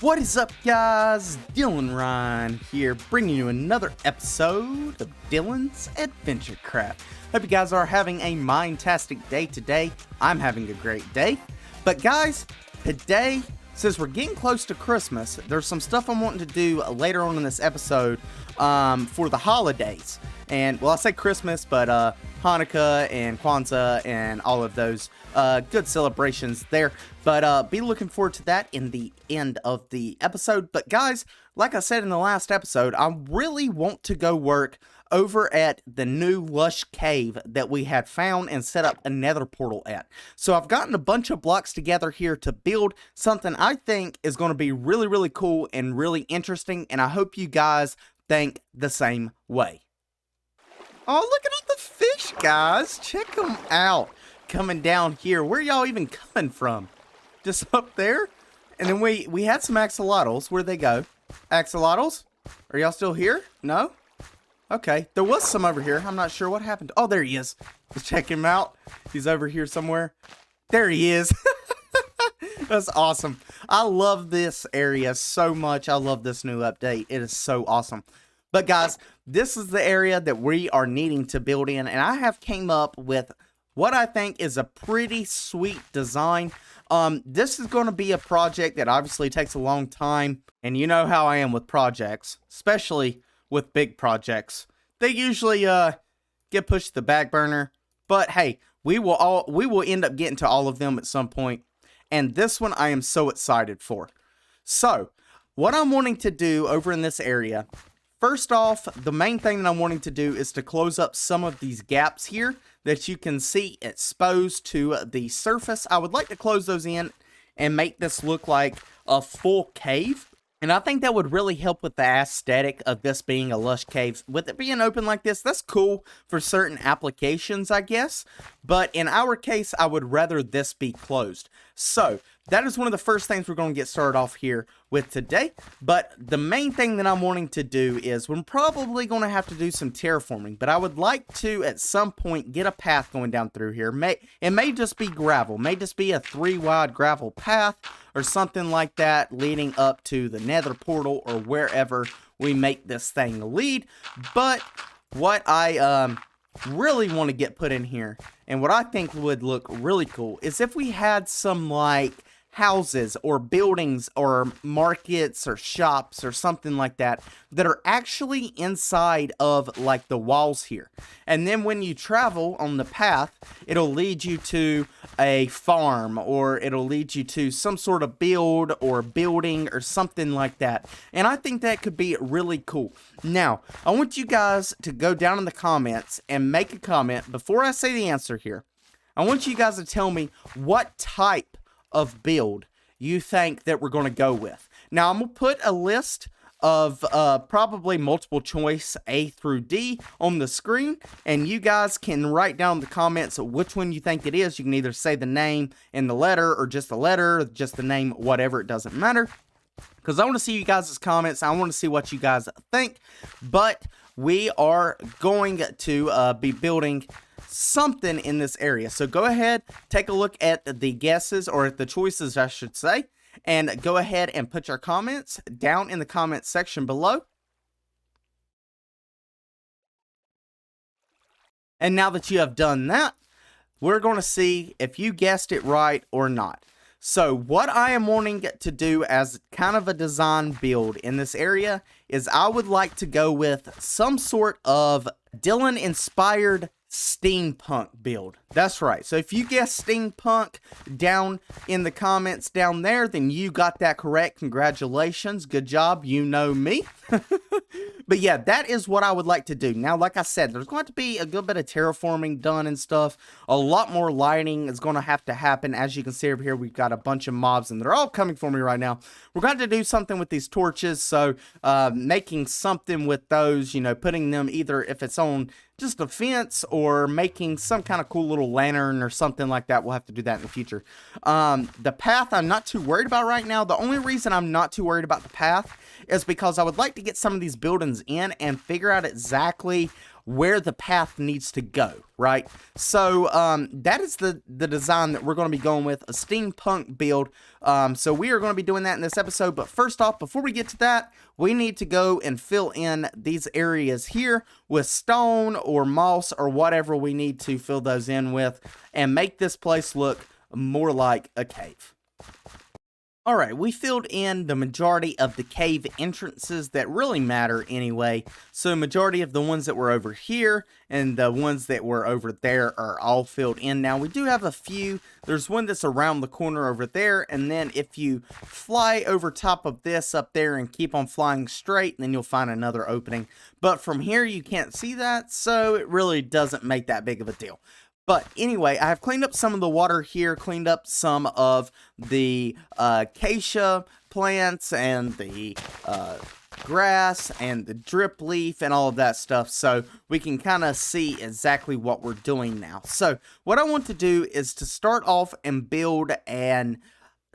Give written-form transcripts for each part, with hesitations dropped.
What is up, guys? Dylanrhyne here, bringing you another episode of Dylan's AdventureCraft. Hope you guys are having a mind-tastic day today. I'm having a great day. But guys, today, since we're getting close to Christmas, there's some stuff I'm wanting to do later on in this episode for the holidays. And, well, I say Christmas, but Hanukkah and Kwanzaa and all of those good celebrations there. But be looking forward to that in the end of the episode. But guys, like I said in the last episode, I really want to go work over at the new lush cave that we had found and set up a nether portal at. So I've gotten a bunch of blocks together here to build something I think is going to be really, really cool and really interesting. And I hope you guys think the same way. Oh, look at all the fish, guys. Check them out. Coming down here. Where y'all even coming from? Just up there? And then we had some axolotls. Where'd they go? Axolotls? Are y'all still here? No? Okay. There was some over here. I'm not sure what happened. Oh, there he is. Let's check him out. He's over here somewhere. There he is. That's awesome. I love this area so much. I love this new update. It is so awesome. But guys, this is the area that we are needing to build in, and I have came up with what I think is a pretty sweet design. This is going to be a project that obviously takes a long time, and you know how I am with projects, especially with big projects. They usually get pushed to the back burner, but hey, we will end up getting to all of them at some point, and this one I am so excited for. So, what I'm wanting to do over in this area, first off, the main thing that I'm wanting to do is to close up some of these gaps here that you can see exposed to the surface. I would like to close those in and make this look like a full cave. And I think that would really help with the aesthetic of this being a lush cave. With it being open like this, that's cool for certain applications, I guess. But in our case, I would rather this be closed. So, that is one of the first things we're going to get started off here with today. But the main thing that I'm wanting to do is we're probably going to have to do some terraforming. But I would like to, at some point, get a path going down through here. It may just be gravel. It may just be a 3-wide gravel path or something like that leading up to the nether portal or wherever we make this thing lead. But what I really want to get put in here, and what I think would look really cool, is if we had some like houses or buildings or markets or shops or something like that that are actually inside of like the walls here. And then when you travel on the path, it'll lead you to a farm, or it'll lead you to some sort of build or building or something like that. And I think that could be really cool. Now, I want you guys to go down in the comments and make a comment before I say the answer here. I want you guys to tell me what type of build you think that we're going to go with. Now, I'm going to put a list of probably multiple choice A through D on the screen, and you guys can write down in the comments which one you think it is. You can either say the name and the letter, or just the letter, or just the name, whatever, it doesn't matter. Because I want to see you guys' comments. I want to see what you guys think. But we are going to be building something in this area. So go ahead, take a look at the guesses, or at the choices, I should say. And go ahead and put your comments down in the comments section below. And now that you have done that, we're going to see if you guessed it right or not. So what I am wanting to do as kind of a design build in this area is I would like to go with some sort of Dylan-inspired steampunk build. That's right. So if you guess steampunk down in the comments down there, then you got that correct. Congratulations. Good job. You know me. But yeah, that is what I would like to do. Now, like I said, there's going to be a good bit of terraforming done and stuff. A lot more lighting is going to have to happen. As you can see over here, we've got a bunch of mobs, and they're all coming for me right now. We're going to do something with these torches. So making something with those, you know, putting them either if it's on just a fence or making some kind of cool little lantern or something like that. We'll have to do that in the future. The path I'm not too worried about right now. The only reason I'm not too worried about the path is because I would like to get some of these buildings in and figure out exactly where the path needs to go, right? So that is the design that we're going to be going with, a steampunk build. So we are going to be doing that in this episode. But first off, before we get to that, we need to go and fill in these areas here with stone or moss or whatever we need to fill those in with and make this place look more like a cave. Alright, we filled in the majority of the cave entrances that really matter anyway. So majority of the ones that were over here and the ones that were over there are all filled in. Now we do have a few. There's one that's around the corner over there, and then if you fly over top of this up there and keep on flying straight, then you'll find another opening. But from here you can't see that, so it really doesn't make that big of a deal. But anyway, I have cleaned up some of the water here, cleaned up some of the acacia plants and the grass and the drip leaf and all of that stuff, so we can kind of see exactly what we're doing now. So what I want to do is to start off and build an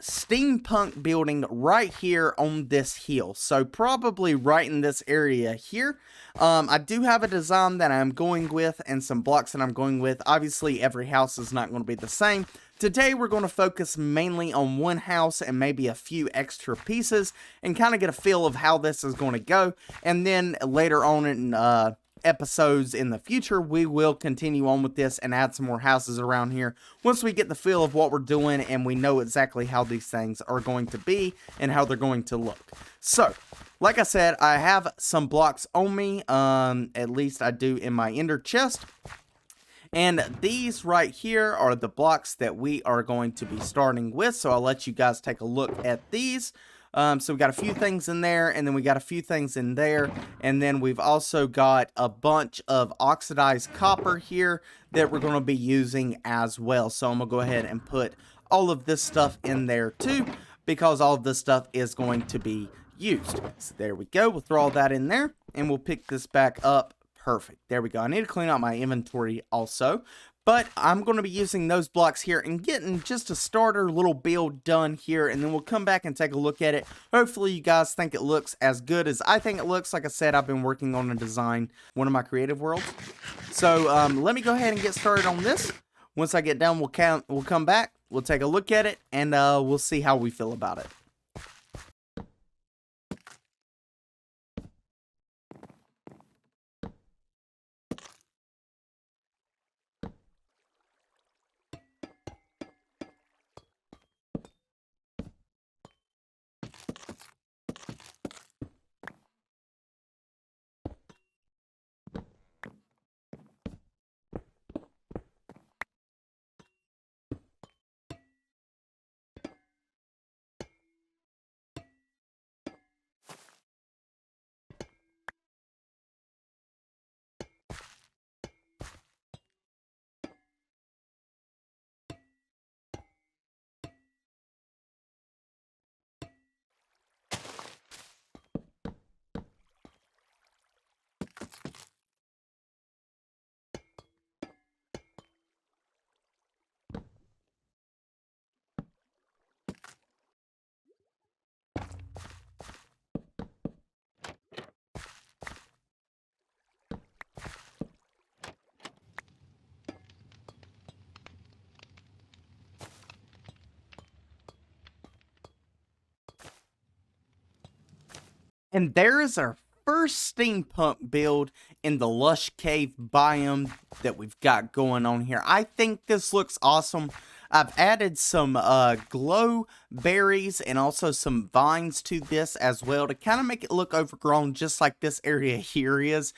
steampunk building right here on this hill, so probably right in this area here. I do have a design that I'm going with and some blocks that I'm going with. Obviously every house is not going to be the same. Today we're going to focus mainly on one house and maybe a few extra pieces and kind of get a feel of how this is going to go, and then later on in episodes in the future we will continue on with this and add some more houses around here once we get the feel of what we're doing and we know exactly how these things are going to be and how they're going to look. So like I said, I have some blocks on me, at least I do in my ender chest, and these right here are the blocks that we are going to be starting with, so I'll let you guys take a look at these. So we got a few things in there, and then we got a few things in there, and then we've also got a bunch of oxidized copper here that we're going to be using as well. So I'm going to go ahead and put all of this stuff in there too, because all of this stuff is going to be used. So there we go. We'll throw all that in there, and we'll pick this back up. Perfect. There we go. I need to clean out my inventory also. But I'm going to be using those blocks here and getting just a starter little build done here, and then we'll come back and take a look at it. Hopefully you guys think it looks as good as I think it looks. Like I said, I've been working on a design, one of my creative worlds. So let me go ahead and get started on this. Once I get done, we'll come back, we'll take a look at it, and we'll see how we feel about it. And there is our first steampunk build in the lush cave biome that we've got going on here. I think this looks awesome. I've added some glow berries and also some vines to this as well to kind of make it look overgrown, just like this area here is.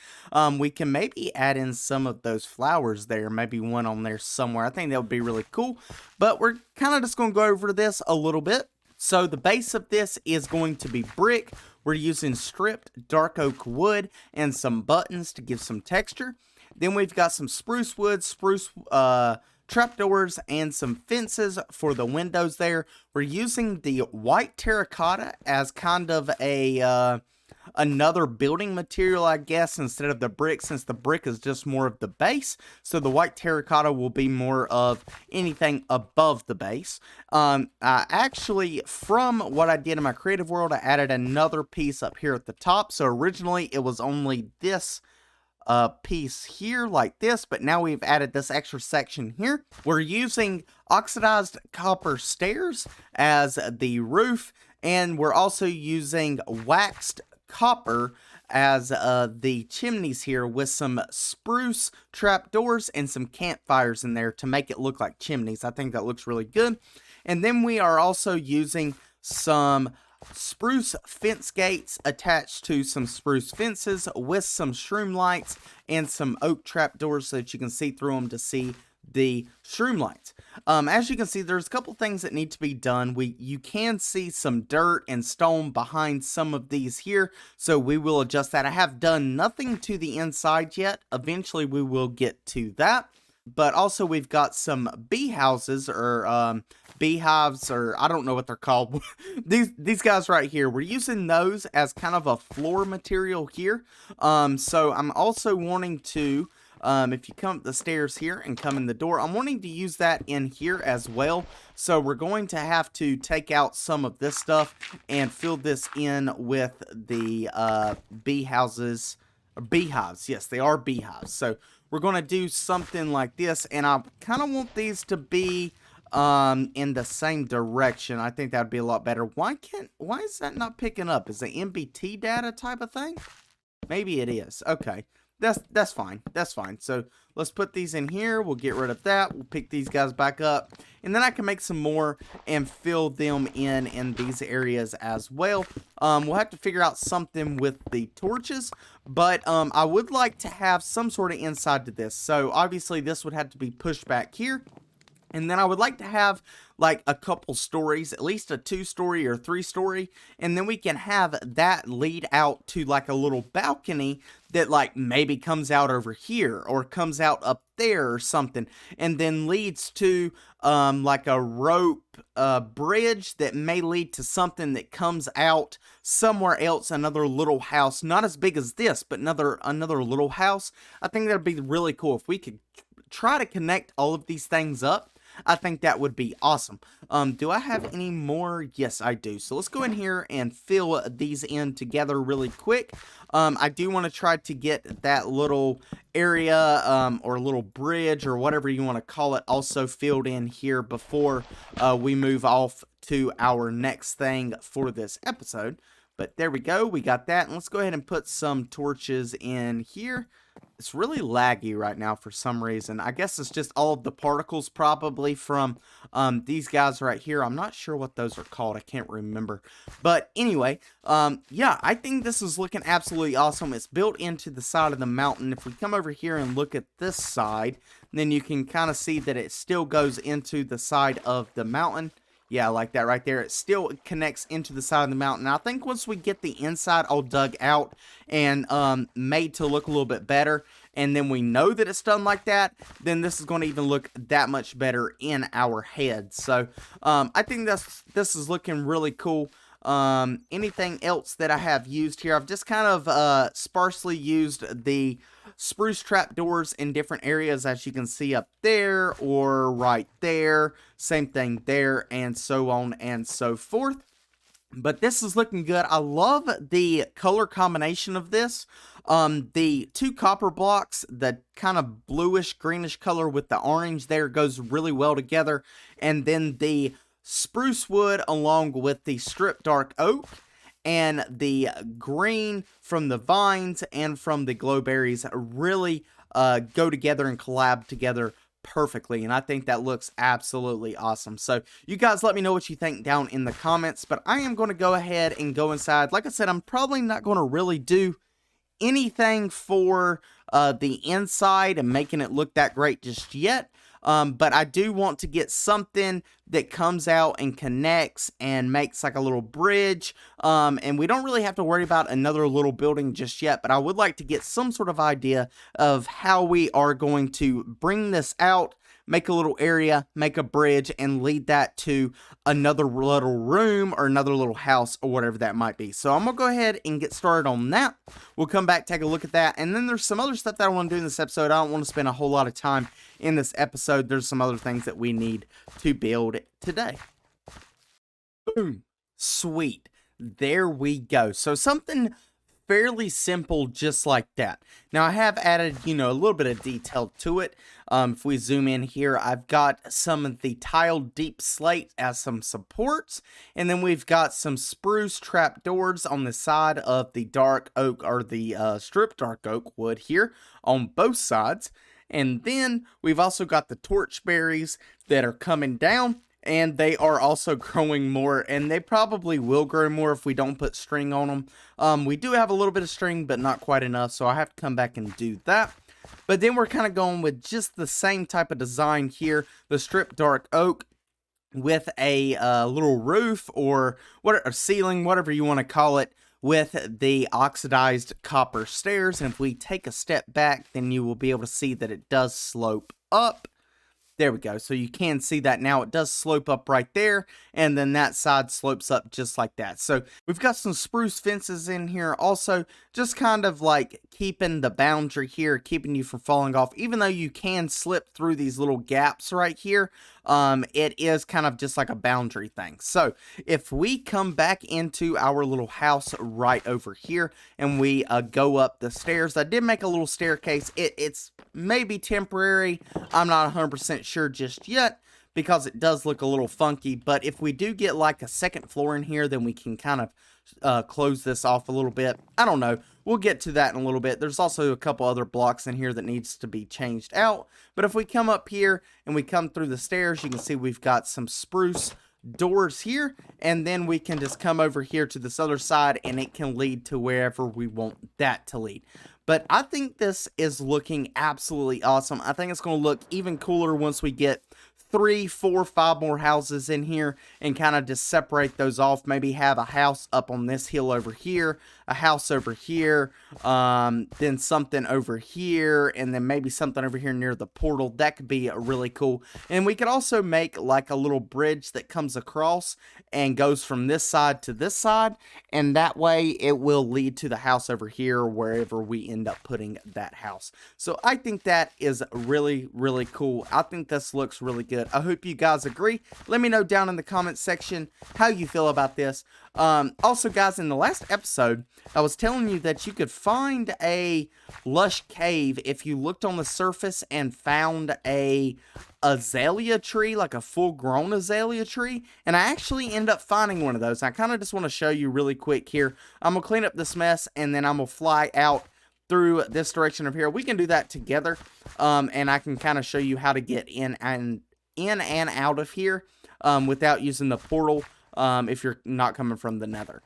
We can maybe add in some of those flowers there, maybe one on there somewhere. I think that would be really cool, but we're kind of just going to go over this a little bit. So the base of this is going to be brick. We're using stripped dark oak wood and some buttons to give some texture. Then we've got some spruce wood, spruce trapdoors, and some fences for the windows there. We're using the white terracotta as kind of a another building material, I guess, instead of the brick, since the brick is just more of the base. So the white terracotta will be more of anything above the base. Actually, from what I did in my creative world, I added another piece up here at the top. So originally it was only this piece here like this, but now we've added this extra section here. We're using oxidized copper stairs as the roof, and we're also using waxed copper as the chimneys here, with some spruce trapdoors and some campfires in there to make it look like chimneys. I think that looks really good. And then we are also using some spruce fence gates attached to some spruce fences with some shroom lights and some oak trapdoors so that you can see through them to see the shroom lights. As you can see, there's a couple things that need to be done. You can see some dirt and stone behind some of these here, so we will adjust that. I have done nothing to the inside yet. Eventually we will get to that. But also we've got some bee houses, or beehives, or I don't know what they're called. these guys right here, we're using those as kind of a floor material here. So I'm also wanting to, if you come up the stairs here and come in the door, I'm wanting to use that in here as well. So we're going to have to take out some of this stuff and fill this in with the bee houses, or beehives. Yes, they are beehives. So we're going to do something like this, and I kind of want these to be in the same direction. I think that'd be a lot better. Why is that not picking up? Is it MBT data type of thing? Maybe it is. Okay. That's fine. That's fine. So let's put these in here. We'll get rid of that. We'll pick these guys back up, and then I can make some more and fill them in these areas as well. We'll have to figure out something with the torches, but I would like to have some sort of inside to this. So obviously this would have to be pushed back here. And then I would like to have like a couple stories, at least a 2-story or 3-story, and then we can have that lead out to like a little balcony that like maybe comes out over here or comes out up there or something, and then leads to like a rope bridge that may lead to something that comes out somewhere else, another little house, not as big as this, but another little house. I think that'd be really cool if we could try to connect all of these things up. I think that would be awesome. Do I have any more? Yes, I do. So let's go in here and fill these in together really quick. I do want to try to get that little area or little bridge or whatever you want to call it also filled in here before we move off to our next thing for this episode. But there we go. We got that. And let's go ahead and put some torches in here. It's really laggy right now for some reason. I guess it's just all of the particles probably from these guys right here. I'm not sure what those are called. I can't remember. But anyway, yeah, I think this is looking absolutely awesome. It's built into the side of the mountain. If we come over here and look at this side, then you can kind of see that it still goes into the side of the mountain. Yeah, like that right there. It still connects into the side of the mountain. I think once we get the inside all dug out and made to look a little bit better, and then we know that it's done like that, then this is going to even look that much better in our heads. So I think this is looking really cool. Anything else that I have used here? I've just kind of sparsely used the spruce trapdoors in different areas, as you can see up there or right there. Same thing there, and so on and so forth. But this is looking good. I love the color combination of this. The 2 copper blocks, the kind of bluish greenish color with the orange there, goes really well together. And then the spruce wood along with the strip dark oak and the green from the vines and from the glowberries really go together and collab together perfectly, and I think that looks absolutely awesome. So you guys let me know what you think down in the comments, but I am going to go ahead and go inside. Like I said, I'm probably not going to really do anything for the inside and making it look that great just yet. But I do want to get something that comes out and connects and makes like a little bridge. And we don't really have to worry about another little building just yet, but I would like to get some sort of idea of how we are going to bring this out, make a little area, make a bridge, and lead that to another little room or another little house or whatever that might be. So I'm going to go ahead and get started on that. We'll come back, take a look at that, and then there's some other stuff that I want to do in this episode. I don't want to spend a whole lot of time in this episode. There's some other things that we need to build today. Boom. Sweet. There we go. So something fairly simple just like that. Now I have added, a little bit of detail to it. If we zoom in here, I've got some of the tiled deep slate as some supports, and then we've got some spruce trapdoors on the side of the dark oak, or the stripped dark oak wood here on both sides. And then we've also got the torch berries that are coming down, and they are also growing more, and they probably will grow more if we don't put string on them. We do have a little bit of string, but not quite enough, so I have to come back and do that. But then we're kind of going with just the same type of design here, the stripped dark oak with a little roof or a ceiling, whatever you want to call it, with the oxidized copper stairs. And if we take a step back, then you will be able to see that it does slope up. There we go. So you can see that now. It does slope up right there, and then that side slopes up just like that. So we've got some spruce fences in here also, just kind of like keeping the boundary here, keeping you from falling off. Even though you can slip through these little gaps right here, it is kind of just like a boundary thing. So if we come back into our little house right over here and we go up the stairs, I did make a little staircase. It's maybe temporary. I'm not 100% sure just yet, because it does look a little funky. But if we do get like a second floor in here, then we can kind of close this off a little bit. I don't know. We'll get to that in a little bit. There's also a couple other blocks in here that needs to be changed out. But if we come up here and we come through the stairs, you can see we've got some spruce doors here, and then we can just come over here to this other side, and it can lead to wherever we want that to lead. But I think this is looking absolutely awesome. I think it's going to look even cooler once we get 3, 4, 5 more houses in here and kind of just separate those off. Maybe have a house up on this hill over here, a house over here, then something over here, and then maybe something over here near the portal. That could be really cool. And we could also make like a little bridge that comes across and goes from this side to this side, and that way it will lead to the house over here, or wherever we end up putting that house. So I think that is really, really cool. I think this looks really good. I hope you guys agree. Let me know down in the comment section how you feel about this. Also, guys, in the last episode, I was telling you that you could find a lush cave if you looked on the surface and found a azalea tree, like a full-grown azalea tree, and I actually end up finding one of those. I kind of just want to show you really quick here. I'm gonna clean up this mess, and then I'm gonna fly out through this direction over here. We can do that together, and I can kind of show you how to get in and out of here without using the portal if you're not coming from the nether.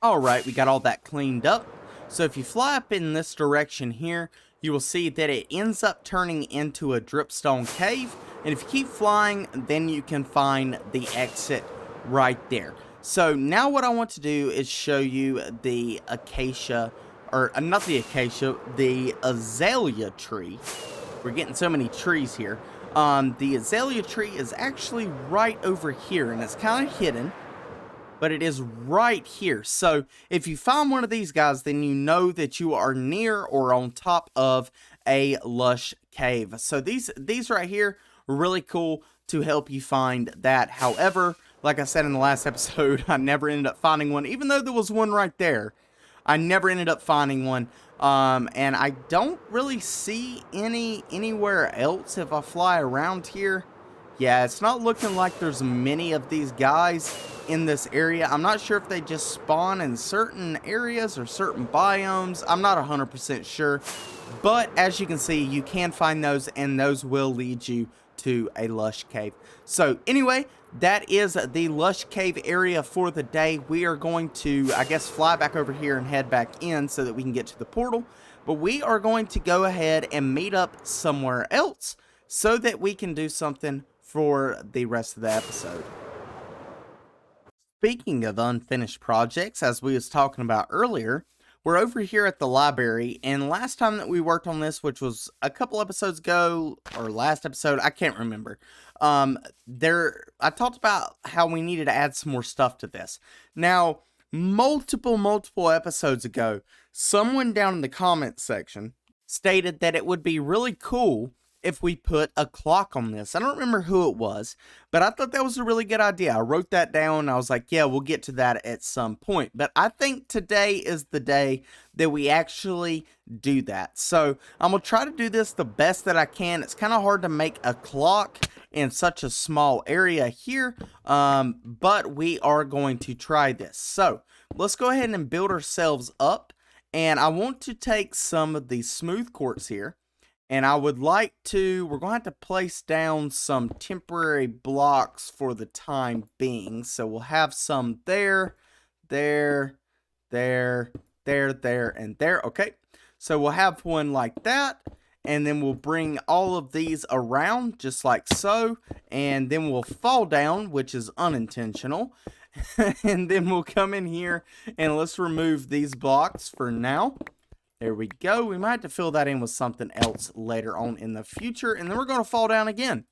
Alright, we got all that cleaned up. So if you fly up in this direction here, you will see that it ends up turning into a dripstone cave. And if you keep flying, then you can find the exit right there. So now what I want to do is show you the acacia, or not the acacia, the azalea tree. We're getting so many trees here. The azalea tree is actually right over here, and it's kind of hidden, but it is right here. So if you find one of these guys, then you know that you are near or on top of a lush cave. So these right here are really cool to help you find that. However, like I said in the last episode, I never ended up finding one, even though there was one right there. I never ended up finding one. And I don't really see anywhere else if I fly around here. Yeah, it's not looking like there's many of these guys in this area. I'm not sure if they just spawn in certain areas or certain biomes. I'm not 100% sure. But as you can see, you can find those, and those will lead you to a lush cave. So anyway, that is the lush cave area for the day. We are going to, I guess, fly back over here and head back in so that we can get to the portal. But we are going to go ahead and meet up somewhere else so that we can do something for the rest of the episode. Speaking of unfinished projects, as we was talking about earlier, we're over here at the library, and last time that we worked on this, which was a couple episodes ago, or last episode, I can't remember, I talked about how we needed to add some more stuff to this. Now, multiple episodes ago, someone down in the comments section stated that it would be really cool if we put a clock on this. I don't remember who it was, but I thought that was a really good idea. I wrote that down. I was like, yeah, we'll get to that at some point. But I think today is the day that we actually do that. So I'm going to try to do this the best that I can. It's kind of hard to make a clock in such a small area here, but we are going to try this. So let's go ahead and build ourselves up. And I want to take some of these smooth quartz here. And I would like to, we're going to have to place down some temporary blocks for the time being. So we'll have some there, there, there, there, there, and there. Okay, so we'll have one like that. And then we'll bring all of these around just like so. And then we'll fall down, which is unintentional. And then we'll come in here and let's remove these blocks for now. There we go. We might have to fill that in with something else later on in the future. And then we're going to fall down again,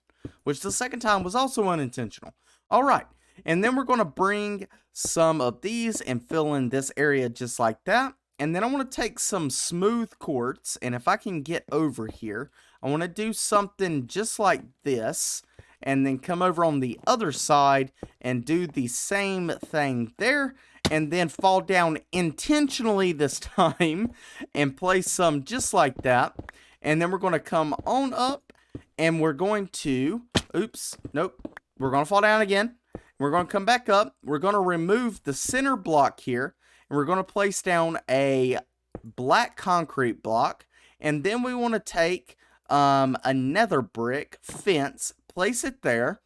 which the second time was also unintentional. All right. And then we're going to bring some of these and fill in this area just like that. And then I want to take some smooth quartz. And if I can get over here, I want to do something just like this. And then come over on the other side and do the same thing there. And then fall down intentionally this time and place some just like that. And then we're going to come on up and we're going to, oops, nope, we're going to fall down again. We're going to come back up. We're going to remove the center block here and we're going to place down a black concrete block. And then we want to take a nether brick fence, place it there,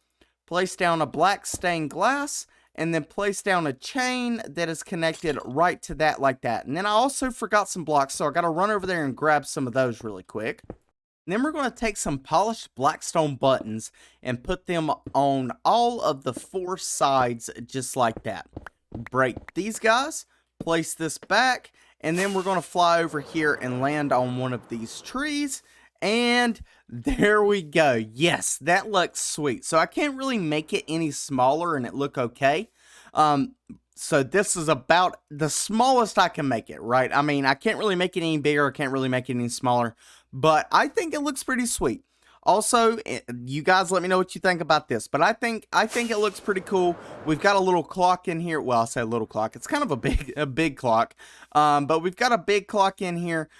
place down a black stained glass, and then place down a chain that is connected right to that like that. And then I also forgot some blocks, so I got to run over there and grab some of those really quick. And then we're going to take some polished blackstone buttons and put them on all of the 4 sides just like that. Break these guys, place this back, and then we're going to fly over here and land on one of these trees. And there we go. Yes, that looks sweet. So I can't really make it any smaller and it look okay. So this is about the smallest I can make it, right? I mean, I can't really make it any bigger. I can't really make it any smaller. But I think it looks pretty sweet. Also, you guys let me know what you think about this. But I think it looks pretty cool. We've got a little clock in here. Well, I'll say a little clock. It's kind of a big clock. But we've got a big clock in here.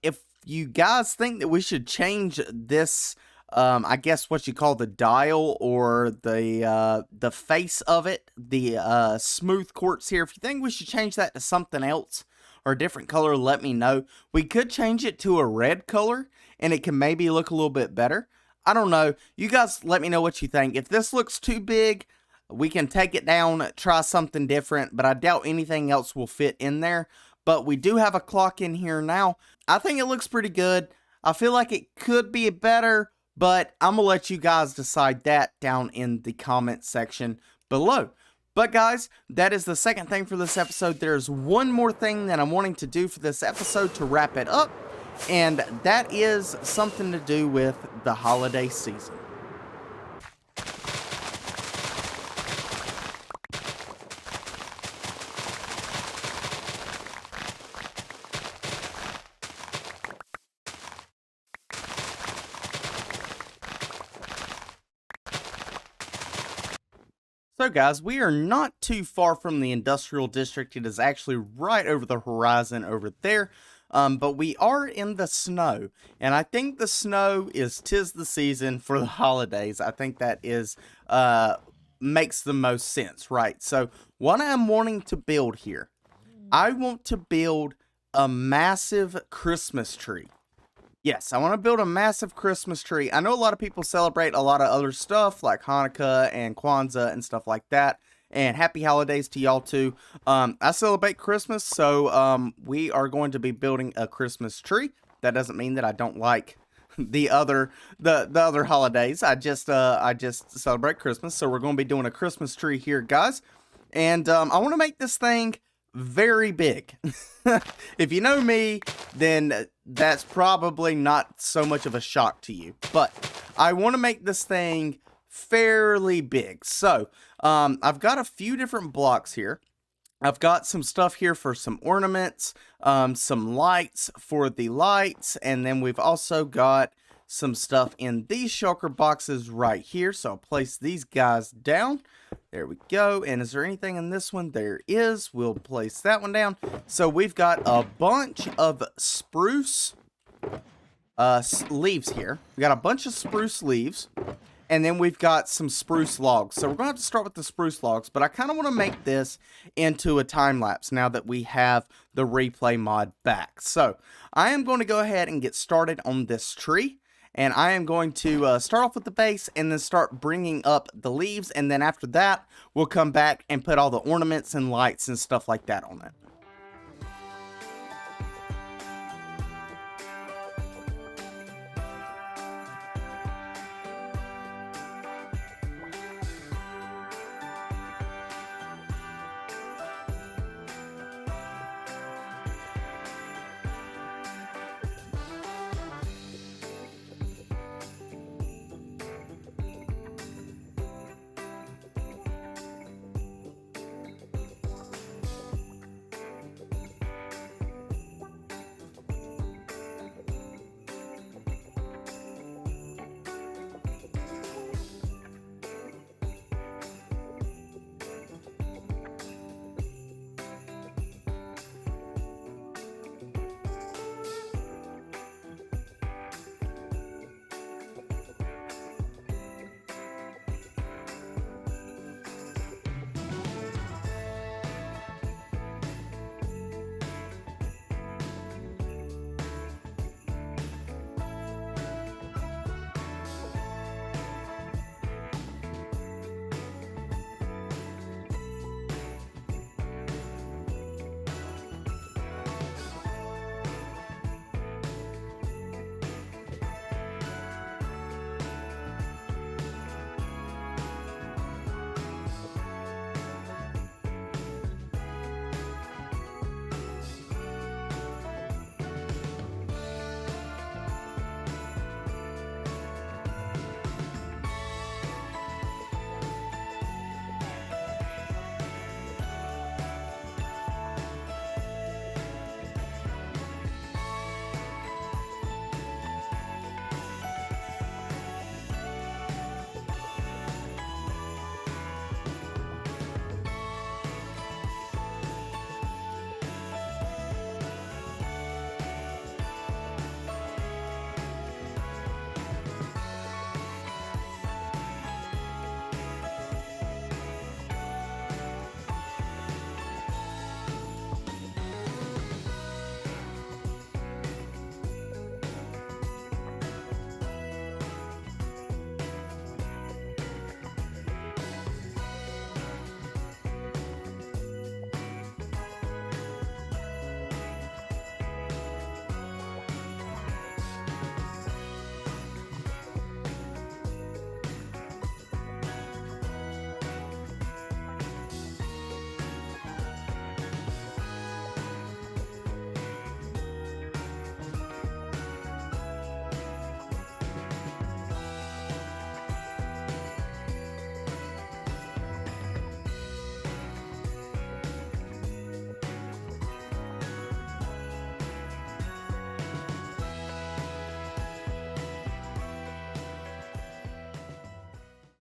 If you guys think that we should change this, I guess what you call the dial or the face of it, the smooth quartz here, if you think we should change that to something else or a different color, let me know. We could change it to a red color and it can maybe look a little bit better. I don't know. You guys let me know what you think. If this looks too big, we can take it down, try something different, but I doubt anything else will fit in there. But we do have a clock in here now. I think it looks pretty good. I feel like it could be better, but I'm going to let you guys decide that down in the comment section below. But guys, that is the second thing for this episode. There's one more thing that I'm wanting to do for this episode to wrap it up, and that is something to do with the holiday season. So guys, we are not too far from the industrial district. It is actually right over the horizon over there. But we are in the snow, and I think the snow is 'tis the season for the holidays. I think that is makes the most sense, right? So what I'm wanting to build here, I want to build a massive Christmas tree. Yes, I want to build a massive Christmas tree. I know a lot of people celebrate a lot of other stuff like Hanukkah and Kwanzaa and stuff like that. And happy holidays to y'all too. I celebrate Christmas, so we are going to be building a Christmas tree. That doesn't mean that I don't like the other holidays. I just celebrate Christmas, so we're going to be doing a Christmas tree here, guys. And I want to make this thing very big. If you know me, then that's probably not so much of a shock to you. But I want to make this thing fairly big. So I've got a few different blocks here. I've got some stuff here for some ornaments, some lights for the lights, and then we've also got some stuff in these shulker boxes right here. So I'll place these guys down. There we go. And is there anything in this one? There is. We'll place that one down. So we've got a bunch of spruce leaves here. We got a bunch of spruce leaves. And then we've got some spruce logs. So we're going to have to start with the spruce logs. But I kind of want to make this into a time lapse now that we have the replay mod back. So I am going to go ahead and get started on this tree. And I am going to start off with the base and then start bringing up the leaves. And then after that, we'll come back and put all the ornaments and lights and stuff like that on it.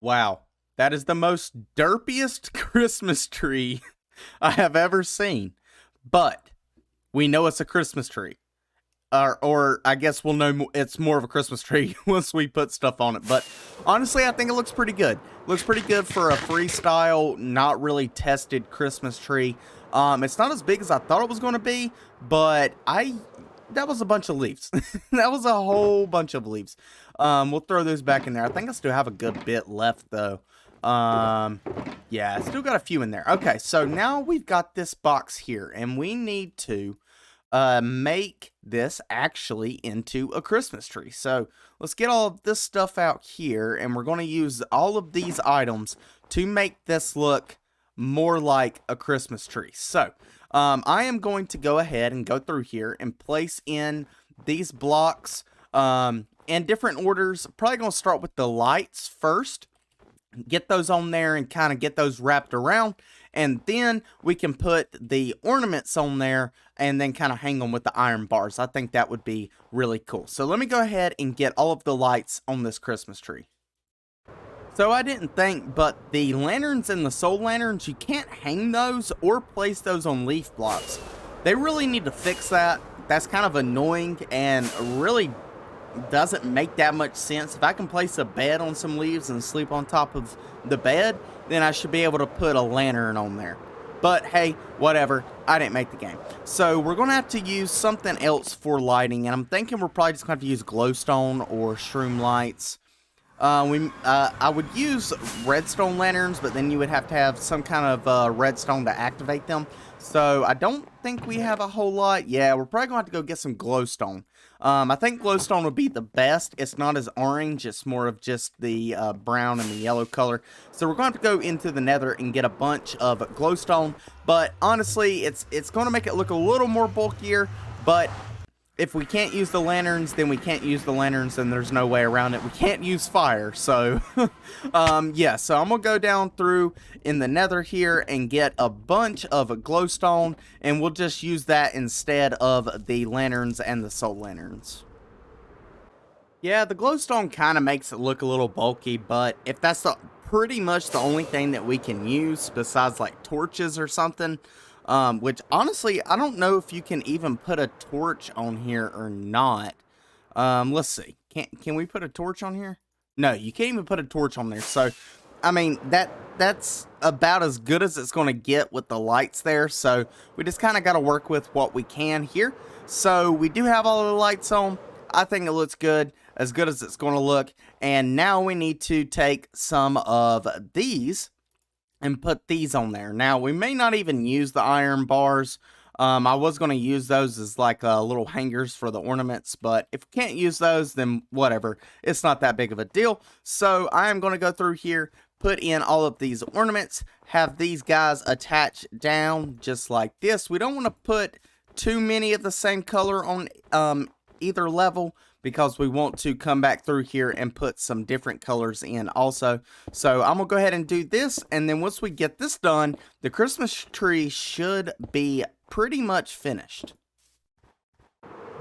Wow, that is the most derpiest Christmas tree I have ever seen. But we know it's a Christmas tree. Or I guess we'll know it's more of a Christmas tree once we put stuff on it. But honestly, I think it looks pretty good. Looks pretty good for a freestyle, not really tested Christmas tree. It's not as big as I thought it was going to be, but that was a bunch of leaves. That was a whole bunch of leaves. We'll throw those back in there. I think I still have a good bit left, though. Yeah, I still got a few in there. Okay, so now we've got this box here, and we need to make this actually into a Christmas tree. So let's get all of this stuff out here, and we're going to use all of these items to make this look more like a Christmas tree. So I am going to go ahead and go through here and place in these blocks in different orders. Probably going to start with the lights first, get those on there and kind of get those wrapped around, and then we can put the ornaments on there and then kind of hang them with the iron bars. I think that would be really cool. So let me go ahead and get all of the lights on this Christmas tree. So I didn't think, but the lanterns and the soul lanterns, you can't hang those or place those on leaf blocks. They really need to fix that. That's kind of annoying and really doesn't make that much sense. If I can place a bed on some leaves and sleep on top of the bed, then I should be able to put a lantern on there. But hey, whatever, I didn't make the game. So we're going to have to use something else for lighting, and I'm thinking we're probably just going to have to use glowstone or shroom lights. I would use redstone lanterns, but then you would have to have some kind of redstone to activate them. So I don't think we have a whole lot. Yeah, we're probably going to have to go get some glowstone. I think glowstone would be the best. It's not as orange. It's more of just the brown and the yellow color. So we're going to have to go into the nether and get a bunch of glowstone. But honestly, it's going to make it look a little more bulkier. But if we can't use the lanterns, then we can't use the lanterns, and there's no way around it. We can't use fire, so yeah, so I'm gonna go down through in the nether here and get a bunch of glowstone, and we'll just use that instead of the lanterns and the soul lanterns. Yeah, the glowstone kind of makes it look a little bulky, but if that's pretty much the only thing that we can use besides like torches or something, which honestly, I don't know if you can even put a torch on here or not. Let's see. Can we put a torch on here? No, you can't even put a torch on there. So, I mean, that's about as good as it's going to get with the lights there. So, we just kind of got to work with what we can here. So, we do have all of the lights on. I think it looks good as it's going to look. And now we need to take some of these and put these on there. Now, we may not even use the iron bars. I was going to use those as like little hangers for the ornaments, but if we can't use those, then whatever. It's not that big of a deal. So I am going to go through here, put in all of these ornaments, have these guys attached down just like this. We don't want to put too many of the same color on either level, because we want to come back through here and put some different colors in also. So I'm going to go ahead and do this, and then once we get this done, the Christmas tree should be pretty much finished.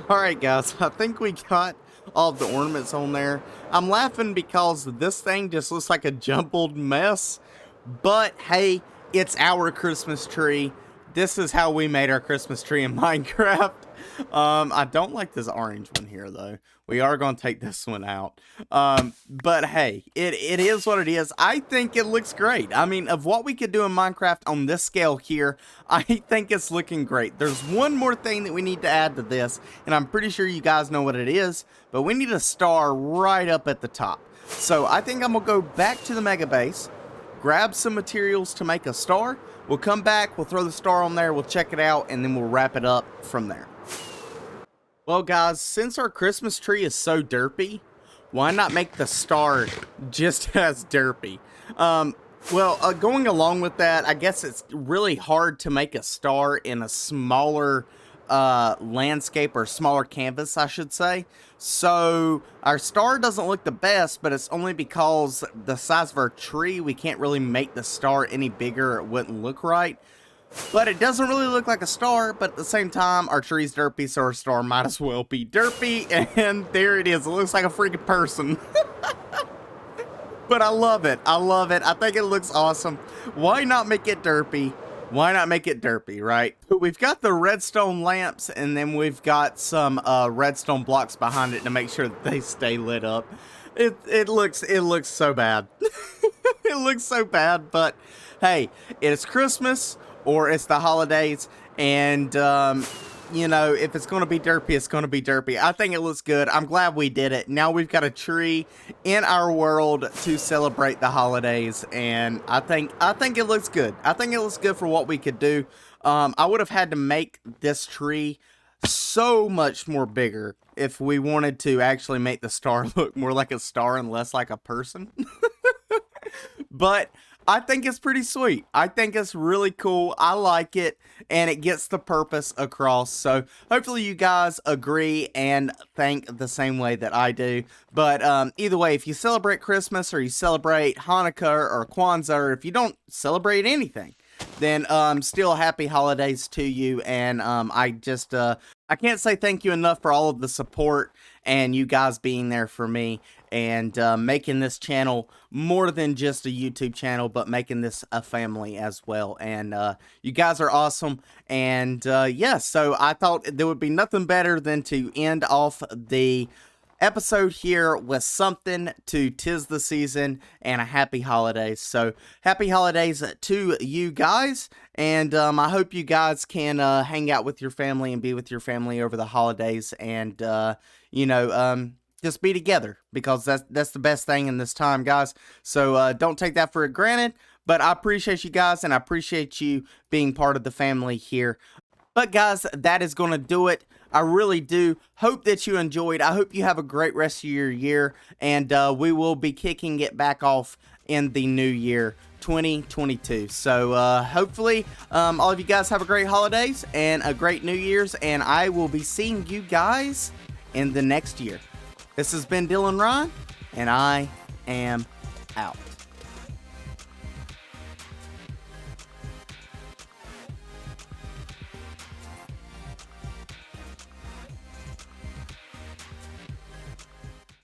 Alright guys, I think we got all of the ornaments on there. I'm laughing because this thing just looks like a jumbled mess, but hey, it's our Christmas tree. This is how we made our Christmas tree in Minecraft. I don't like this orange one here, though. We are going to take this one out. But hey, it is what it is. I think it looks great. I mean, of what we could do in Minecraft on this scale here, I think it's looking great. There's one more thing that we need to add to this, and I'm pretty sure you guys know what it is, but we need a star right up at the top. So I think I'm going to go back to the mega base, grab some materials to make a star. We'll come back, we'll throw the star on there, we'll check it out, and then we'll wrap it up from there. Well guys, since our Christmas tree is so derpy, why not make the star just as derpy? Going along with that, I guess it's really hard to make a star in a smaller landscape, or smaller canvas, I should say. So our star doesn't look the best, but it's only because the size of our tree, we can't really make the star any bigger. It wouldn't look right. But it doesn't really look like a star, but at the same time, our tree's derpy, so our star might as well be derpy. And there it is. It looks like a freaking person. But I love it. I love it. I think it looks awesome. Why not make it derpy? Why not make it derpy, right? But we've got the redstone lamps, and then we've got some redstone blocks behind it to make sure that they stay lit up. It looks so bad. It looks so bad, but hey, it's Christmas or it's the holidays, and you know, if it's going to be derpy, it's going to be derpy. I think it looks good. I'm glad we did it. Now we've got a tree in our world to celebrate the holidays, and I think it looks good. I think it looks good for what we could do. I would have had to make this tree so much more bigger if we wanted to actually make the star look more like a star and less like a person. But I think it's pretty sweet. I think it's really cool. I like it, and it gets the purpose across. So hopefully you guys agree and think the same way that I do. But either way, if you celebrate Christmas, or you celebrate Hanukkah or Kwanzaa, or if you don't celebrate anything, then still happy holidays to you. And I can't say thank you enough for all of the support and you guys being there for me and making this channel more than just a YouTube channel, but making this a family as well. And you guys are awesome. And yeah, so I thought there would be nothing better than to end off the episode here with something to 'tis the season and a happy holidays. So happy holidays to you guys, and I hope you guys can hang out with your family and be with your family over the holidays, and you know, just be together, because that's the best thing in this time, guys. So don't take that for granted, but I appreciate you guys, and I appreciate you being part of the family here. But guys, that is going to do it. I really do hope that you enjoyed. I hope you have a great rest of your year, and we will be kicking it back off in the new year, 2022. So hopefully all of you guys have a great holidays and a great New Year's, and I will be seeing you guys in the next year. This has been Dylanrhyne, and I am out.